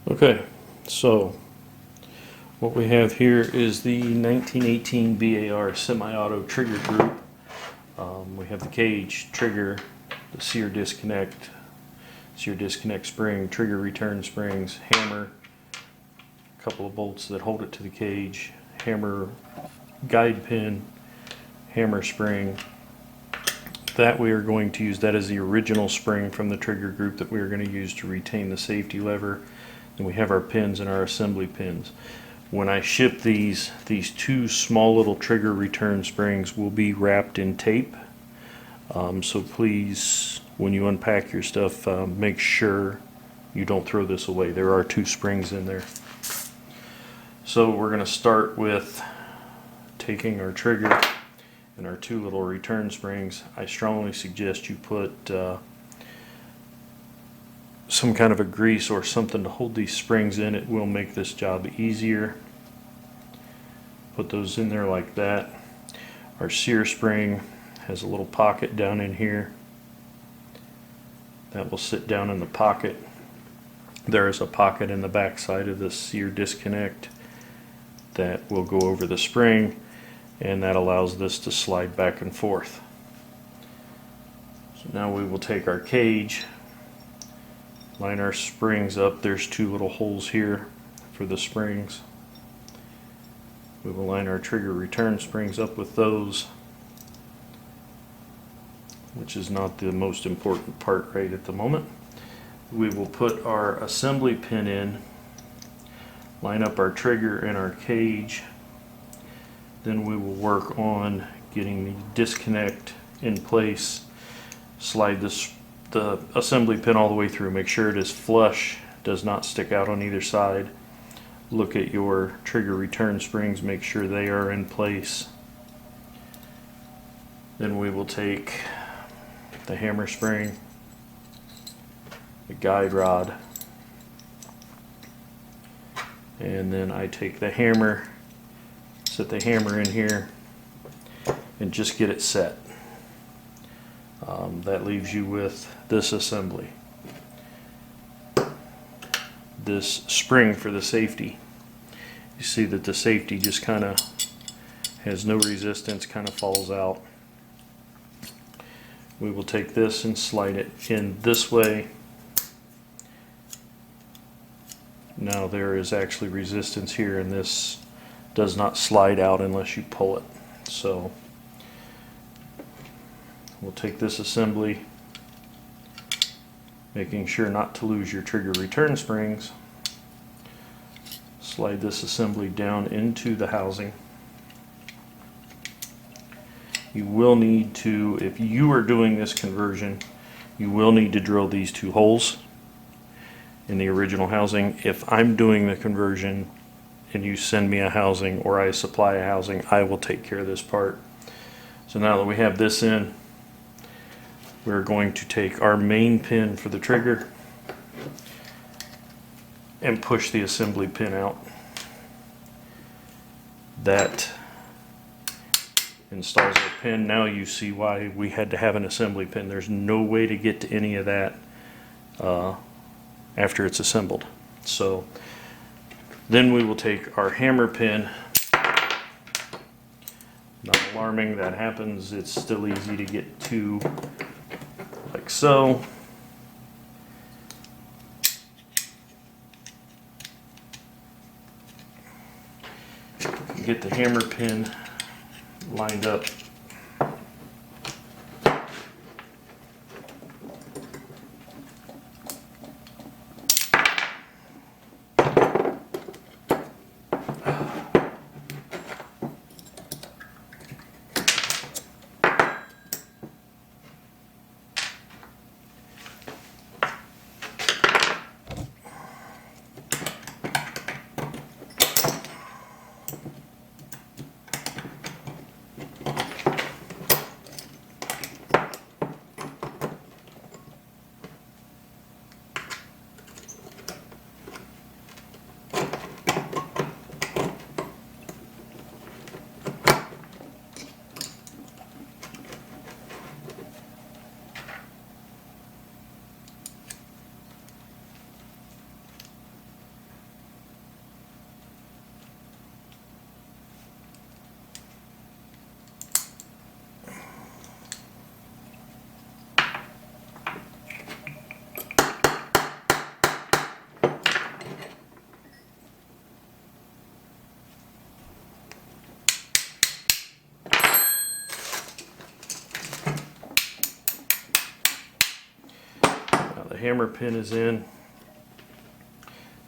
Okay, so what we have here is the 1918 BAR semi-auto trigger group. We have the cage, trigger, the sear disconnect spring, trigger return springs, hammer, a couple of bolts that hold it to the cage, hammer guide pin, hammer spring. That we are going to use, that is the original spring from the trigger group that we are going to use to retain the safety lever. And we have our pins and our assembly pins. When I ship these two small little trigger return springs will be wrapped in tape. So please, when you unpack your stuff, make sure you don't throw this away. There are two springs in there. So we're going to start with taking our trigger and our two little return springs. I strongly suggest you put some kind of a grease or something to hold these springs in. It will make this job easier. Put those in there like that. Our sear spring has a little pocket down in here. That will sit down in the pocket. There is a pocket in the back side of the sear disconnect that will go over the spring, and that allows this to slide back and forth. So now we will take our cage, line our springs up. There's two little holes here for the springs. We will line our trigger return springs up with those, which is not the most important part right at the moment. We will put our assembly pin in, line up our trigger and our cage. Then we will work on getting the disconnect in place. Slide the assembly pin all the way through. Make sure it is flush, does not stick out on either side. Look at your trigger return springs, make sure they are in place. Then we will take the hammer spring, the guide rod, and then I take the hammer, set the hammer in here, and just get it set. That leaves you with this assembly. This spring for the safety. You see that the safety just kind of has no resistance, kind of falls out. We will take this and slide it in this way. Now there is actually resistance here, and this does not slide out unless you pull it. So we'll take this assembly, making sure not to lose your trigger return springs. Slide this assembly down into the housing. You will need to, if you are doing this conversion, you will need to drill these two holes in the original housing. If I'm doing the conversion and you send me a housing or I supply a housing, I will take care of this part. So now that we have this in, we're going to take our main pin for the trigger and push the assembly pin out. That installs our pin. Now you see why we had to have an assembly pin. There's no way to get to any of that after it's assembled. So then we will take our hammer pin. Not alarming, that happens. It's still easy to get to, like so. Get the hammer pin lined up. hammer pin is in.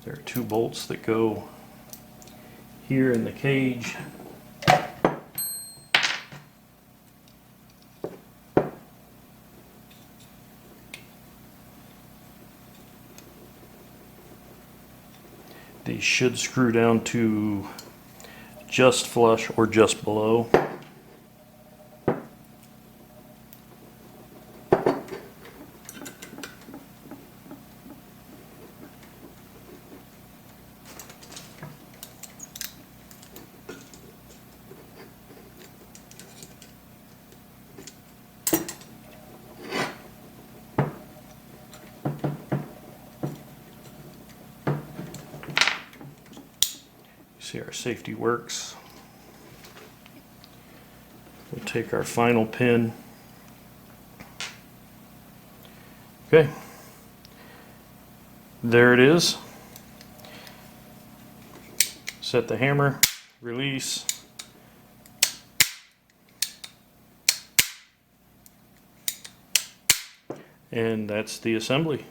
There are 2 bolts that go here in the cage. These should screw down to just flush or just below. See, our safety works. We'll take our final pin. Okay, there it is. Set the hammer, release. And that's the assembly.